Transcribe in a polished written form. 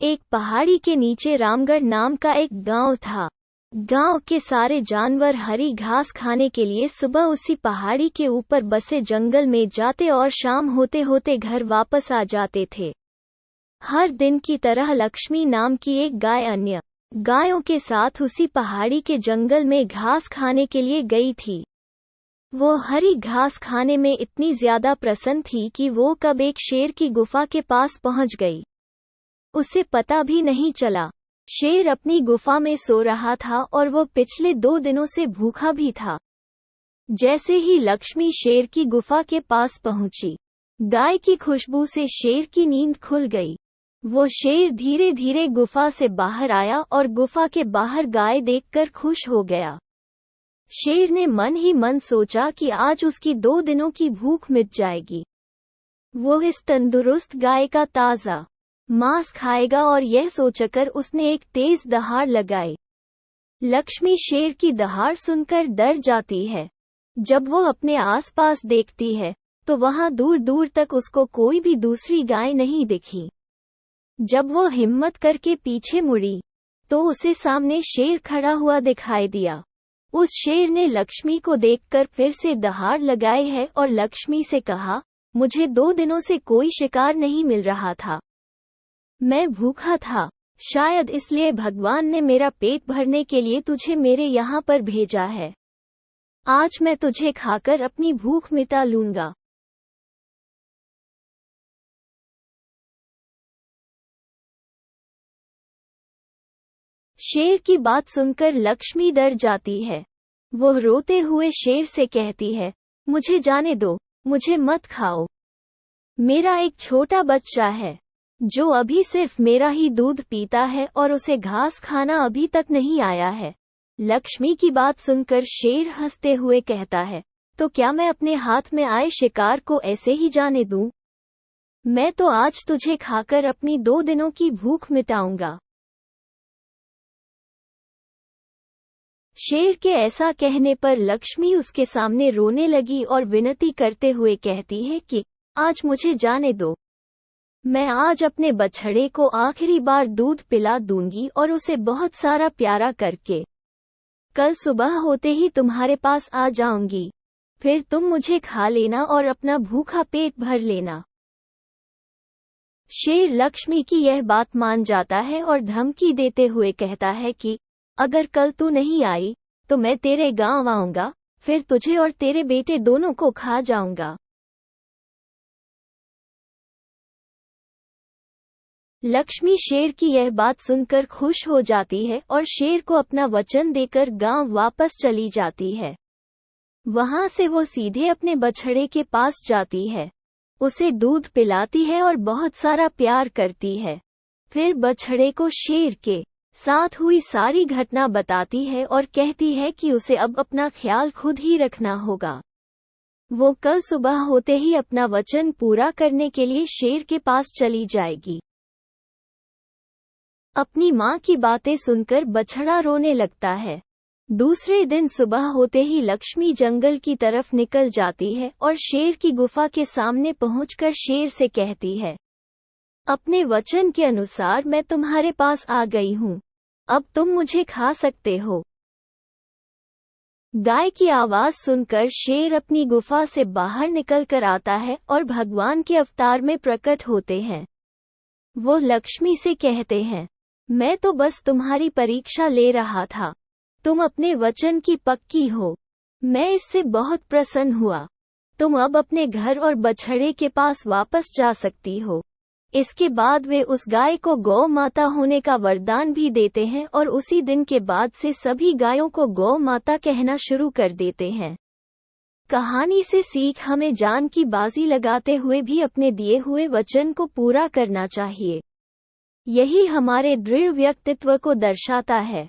एक पहाड़ी के नीचे रामगढ़ नाम का एक गांव था। गांव के सारे जानवर हरी घास खाने के लिए सुबह उसी पहाड़ी के ऊपर बसे जंगल में जाते और शाम होते होते घर वापस आ जाते थे। हर दिन की तरह लक्ष्मी नाम की एक गाय अन्य गायों के साथ उसी पहाड़ी के जंगल में घास खाने के लिए गई थी। वो हरी घास खाने में इतनी ज्यादा प्रसन्न थी कि वो कब एक शेर की गुफा के पास पहुंच गई। उसे पता भी नहीं चला। शेर अपनी गुफा में सो रहा था और वो पिछले 2 दिनों से भूखा भी था। जैसे ही लक्ष्मी शेर की गुफा के पास पहुंची, गाय की खुशबू से शेर की नींद खुल गई। वो शेर धीरे धीरे गुफा से बाहर आया और गुफा के बाहर गाय देखकर खुश हो गया। शेर ने मन ही मन सोचा कि आज उसकी 2 दिनों की भूख मिट जाएगी। वो इस तंदुरुस्त गाय का ताज़ा मांस खाएगा और यह सोचकर उसने एक तेज दहाड़ लगाई। लक्ष्मी शेर की दहाड़ सुनकर डर जाती है। जब वो अपने आसपास देखती है तो वहां दूर दूर तक उसको कोई भी दूसरी गाय नहीं दिखी। जब वो हिम्मत करके पीछे मुड़ी तो उसे सामने शेर खड़ा हुआ दिखाई दिया। उस शेर ने लक्ष्मी को देखकर फिर से दहाड़ लगाई है और लक्ष्मी से कहा, मुझे 2 दिनों से कोई शिकार नहीं मिल रहा था। मैं भूखा था, शायद इसलिए भगवान ने मेरा पेट भरने के लिए तुझे मेरे यहाँ पर भेजा है। आज मैं तुझे खाकर अपनी भूख मिटा लूंगा। शेर की बात सुनकर लक्ष्मी डर जाती है। वो रोते हुए शेर से कहती है, मुझे जाने दो, मुझे मत खाओ। मेरा एक छोटा बच्चा है जो अभी सिर्फ मेरा ही दूध पीता है और उसे घास खाना अभी तक नहीं आया है। लक्ष्मी की बात सुनकर शेर हंसते हुए कहता है, तो क्या मैं अपने हाथ में आए शिकार को ऐसे ही जाने दूं? मैं तो आज तुझे खाकर अपनी 2 दिनों की भूख मिटाऊंगा। शेर के ऐसा कहने पर लक्ष्मी उसके सामने रोने लगी और विनती करते हुए कहती है कि आज मुझे जाने दो। मैं आज अपने बछड़े को आखिरी बार दूध पिला दूंगी और उसे बहुत सारा प्यारा करके कल सुबह होते ही तुम्हारे पास आ जाऊंगी। फिर तुम मुझे खा लेना और अपना भूखा पेट भर लेना। शेर लक्ष्मी की यह बात मान जाता है और धमकी देते हुए कहता है कि अगर कल तू नहीं आई तो मैं तेरे गांव आऊंगा, फिर तुझे और तेरे बेटे दोनों को खा जाऊंगा। लक्ष्मी शेर की यह बात सुनकर खुश हो जाती है और शेर को अपना वचन देकर गांव वापस चली जाती है। वहां से वो सीधे अपने बछड़े के पास जाती है, उसे दूध पिलाती है और बहुत सारा प्यार करती है। फिर बछड़े को शेर के साथ हुई सारी घटना बताती है और कहती है कि उसे अब अपना ख्याल खुद ही रखना होगा। वो कल सुबह होते ही अपना वचन पूरा करने के लिए शेर के पास चली जाएगी। अपनी माँ की बातें सुनकर बछड़ा रोने लगता है। दूसरे दिन सुबह होते ही लक्ष्मी जंगल की तरफ निकल जाती है और शेर की गुफा के सामने पहुंचकर शेर से कहती है, अपने वचन के अनुसार मैं तुम्हारे पास आ गई हूँ, अब तुम मुझे खा सकते हो। गाय की आवाज सुनकर शेर अपनी गुफा से बाहर निकल कर आता है और भगवान के अवतार में प्रकट होते हैं। वो लक्ष्मी से कहते हैं, मैं तो बस तुम्हारी परीक्षा ले रहा था, तुम अपने वचन की पक्की हो। मैं इससे बहुत प्रसन्न हुआ। तुम अब अपने घर और बछड़े के पास वापस जा सकती हो। इसके बाद वे उस गाय को गौ माता होने का वरदान भी देते हैं और उसी दिन के बाद से सभी गायों को गौ माता कहना शुरू कर देते हैं। कहानी से सीख हमें जान की बाजी लगाते हुए भी अपने दिए हुए वचन को पूरा करना चाहिए। यही हमारे दृढ़ व्यक्तित्व को दर्शाता है।